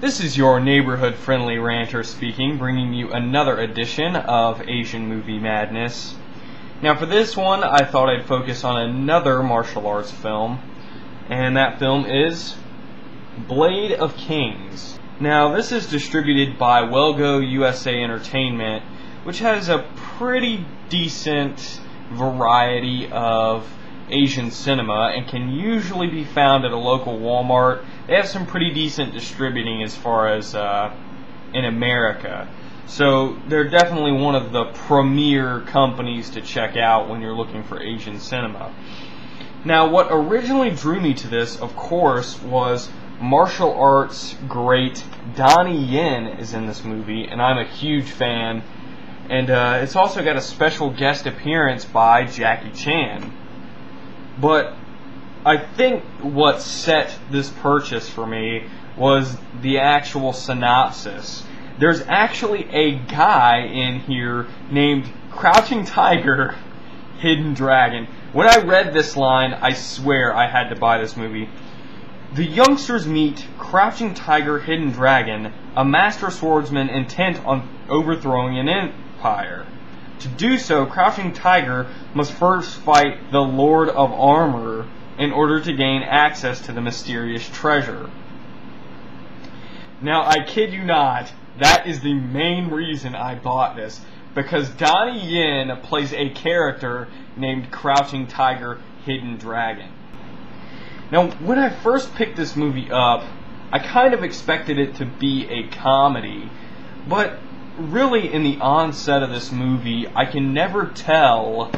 This is your neighborhood-friendly ranter speaking, bringing you another edition of Asian Movie Madness. Now for this one, I thought I'd focus on another martial arts film, and that film is Blade of Kings. Now this is distributed by Wellgo USA Entertainment, which has a pretty decent variety of Asian cinema and can usually be found at a local Walmart. They have some pretty decent distributing as far as in America. So they're definitely one of the premier companies to check out when you're looking for Asian cinema. Now what originally drew me to this, of course, was martial arts great Donnie Yen is in this movie, and I'm a huge fan. And it's also got a special guest appearance by Jackie Chan. But I think what set this purchase for me was the actual synopsis. There's actually a guy in here named Crouching Tiger, Hidden Dragon. When I read this line, I swear I had to buy this movie. The youngsters meet Crouching Tiger, Hidden Dragon, a master swordsman intent on overthrowing an empire. To do so, Crouching Tiger must first fight the Lord of Armor in order to gain access to the mysterious treasure. Now, I kid you not, that is the main reason I bought this, because Donnie Yen plays a character named Crouching Tiger, Hidden Dragon. Now, when I first picked this movie up, I kind of expected it to be a comedy, but really, in the onset of this movie, I can never tell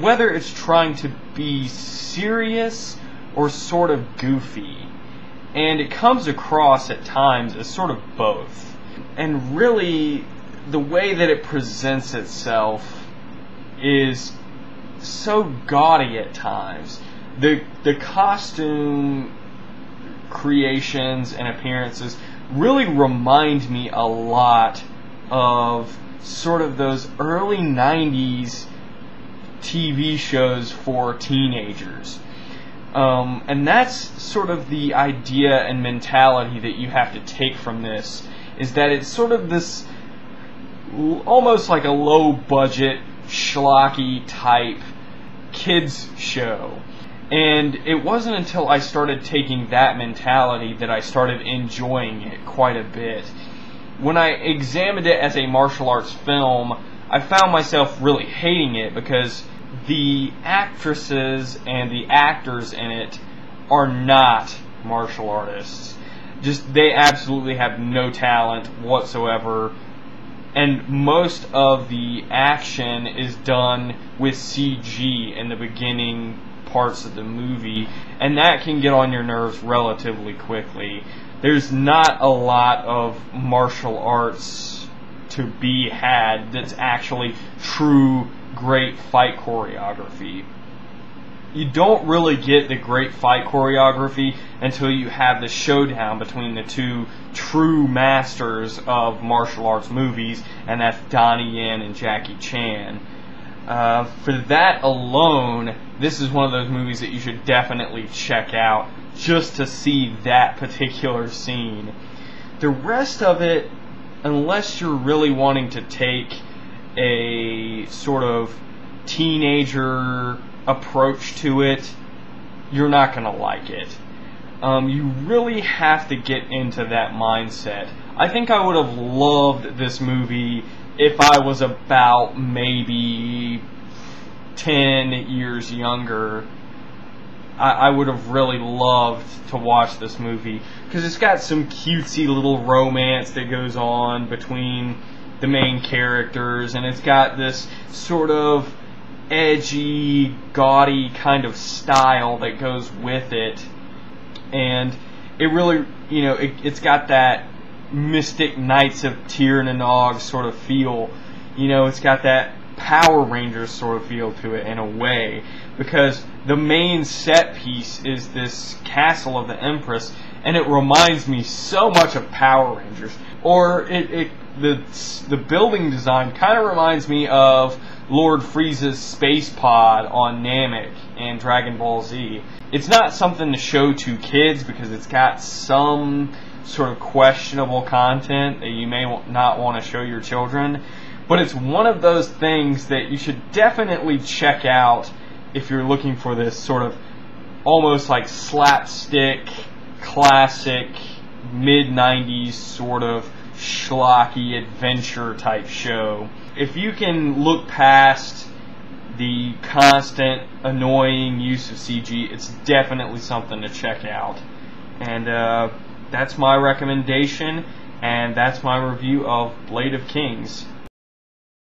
whether it's trying to be serious or sort of goofy. And it comes across at times as sort of both. And really, the way that it presents itself is so gaudy at times. The costume creations and appearances really remind me a lot of sort of those early 90s TV shows for teenagers. And that's sort of the idea and mentality that you have to take from this, is that it's sort of this almost like a low-budget, schlocky type kids show. And it wasn't until I started taking that mentality that I started enjoying it quite a bit. When I examined it as a martial arts film, I found myself really hating it because the actresses and the actors in it are not martial artists. They absolutely have no talent whatsoever, and most of the action is done with CG in the beginning parts of the movie, and that can get on your nerves relatively quickly. There's not a lot of martial arts to be had that's actually true great fight choreography. You don't really get the great fight choreography until you have the showdown between the two true masters of martial arts movies, and that's Donnie Yen and Jackie Chan. For that alone, this is one of those movies that you should definitely check out just to see that particular scene. The rest of it, unless you're really wanting to take a sort of teenager approach to it, you're not going to like it. You really have to get into that mindset. I think I would have loved this movie if I was about maybe 10 years younger. I would have really loved to watch this movie because it's got some cutesy little romance that goes on between the main characters, and it's got this sort of edgy, gaudy kind of style that goes with it, and it really, it's got that Mystic Knights of Tir-na-Nog sort of feel. It's got that Power Rangers sort of feel to it in a way, because the main set piece is this castle of the Empress, and it reminds me so much of Power Rangers. Or the building design kind of reminds me of Lord Frieza's space pod on Namek and Dragon Ball Z. It's not something to show to kids because it's got some sort of questionable content that you may not want to show your children. But it's one of those things that you should definitely check out if you're looking for this sort of almost like slapstick, classic, mid-90s sort of schlocky adventure type show. If you can look past the constant annoying use of CG, it's definitely something to check out. And that's my recommendation, and that's my review of Blade of Kings.